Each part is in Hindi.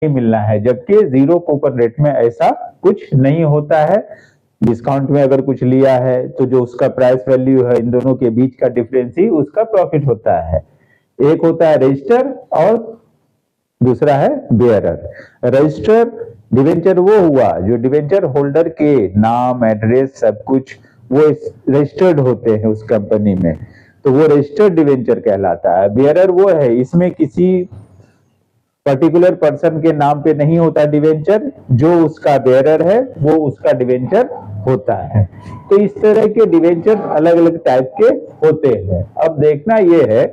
नहीं मिलना है, जबकि जीरो कूपन रेट में ऐसा कुछ नहीं होता है। डिस्काउंट में अगर कुछ लिया है तो जो उसका प्राइस वैल्यू है, इन दोनों के बीच का डिफरेंस ही उसका प्रॉफिट होता है। एक होता है रजिस्टर और दूसरा है बेयरर। रजिस्टर डिवेंचर वो हुआ जो डिवेंचर होल्डर के नाम, एड्रेस, सब कुछ वो रजिस्टर्ड होते हैं उस कंपनी में, तो वो रजिस्टर्ड डिवेंचर कहलाता है। बेयरर वो है, इसमें किसी पर्टिकुलर पर्सन के नाम पे नहीं होता डिवेंचर, जो उसका बेयरर है वो उसका डिवेंचर होता है। तो इस तरह के डिवेंचर अलग अलग टाइप के होते हैं। अब देखना ये है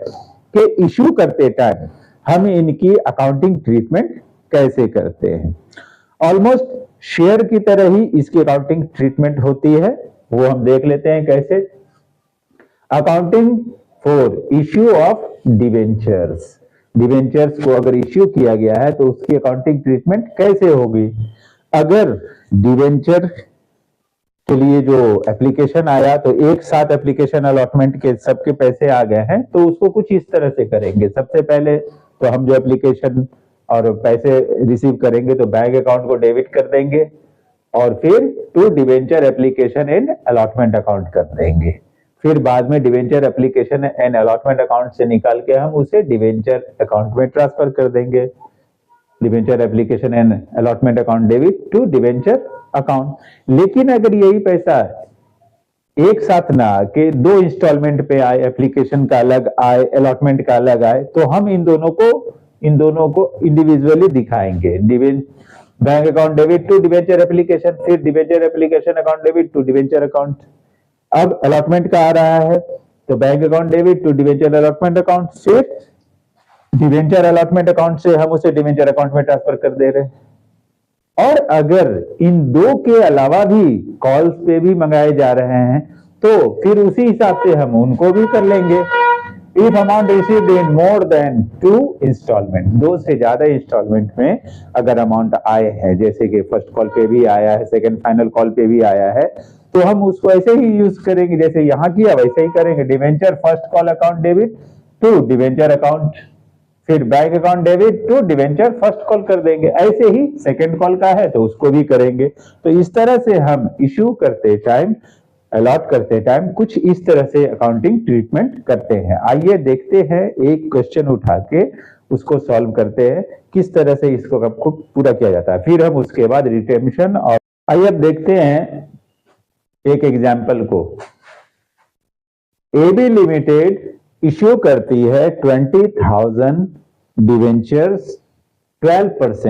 कि इश्यू करते टाइम हम इनकी अकाउंटिंग ट्रीटमेंट कैसे करते हैं। ऑलमोस्ट शेयर की तरह ही इसकी अकाउंटिंग ट्रीटमेंट होती है, वो हम देख लेते हैं कैसे। Accounting for issue of debentures. Debentures को अगर इश्यू किया गया है तो उसकी अकाउंटिंग ट्रीटमेंट कैसे होगी। अगर डिवेंचर के लिए जो एप्लीकेशन आया तो एक साथ एप्लीकेशन अलॉटमेंट के सबके पैसे आ गए हैं, तो उसको कुछ इस तरह से करेंगे। सबसे पहले तो हम जो एप्लीकेशन और पैसे रिसीव करेंगे तो बैंक अकाउंट को डेबिट कर देंगे और फिर to debenture application and allotment account कर देंगे। फिर बाद में debenture application and allotment account से निकाल के हम उसे डिवेंचर अकाउंट में ट्रांसफर कर देंगे। Debenture application and allotment account debit to debenture account. लेकिन अगर यही पैसा एक साथ ना आके दो इंस्टॉलमेंट पे आए, एप्लीकेशन का अलग आए, अलॉटमेंट का अलग आए, तो हम इन दोनों को इंडिविजुअली दिखाएंगे। Bank account debit to debenture application, फिर debenture application account debit to debenture account. अब अलॉटमेंट का आ रहा है तो bank account debit to debenture allotment account, फिर डिवेंचर अलॉटमेंट अकाउंट से हम उसे डिवेंचर अकाउंट में ट्रांसफर कर दे रहे हैं। और अगर इन दो के अलावा भी कॉल्स पे भी मंगाए जा रहे हैं तो फिर उसी हिसाब से हम उनको भी कर लेंगे। If amount received in more than 2 instalment, दो से ज्यादा इंस्टॉलमेंट में अगर अमाउंट आए हैं, जैसे कि फर्स्ट कॉल पे भी आया है, सेकंड फाइनल कॉल पे भी आया है, तो हम उसको ऐसे ही यूज करेंगे जैसे यहां किया वैसे ही करेंगे। Debenture first call account debit to debenture account, फिर bank account debit to debenture first call कर देंगे। ऐसे ही सेकंड कॉल का है तो उसको भी करेंगे। तो इस तरह से हम इश्यू करते टाइम, अलॉट करते टाइम कुछ इस तरह से अकाउंटिंग ट्रीटमेंट करते हैं। आइए देखते हैं, एक क्वेश्चन उठा के उसको सॉल्व करते हैं किस तरह से इसको पूरा किया जाता है। फिर हम उसके बाद रिटेंशन और आइए अब देखते हैं एक एग्जाम्पल को। एबी लिमिटेड इश्यू करती है 20,000 डिवेंचर्स 12%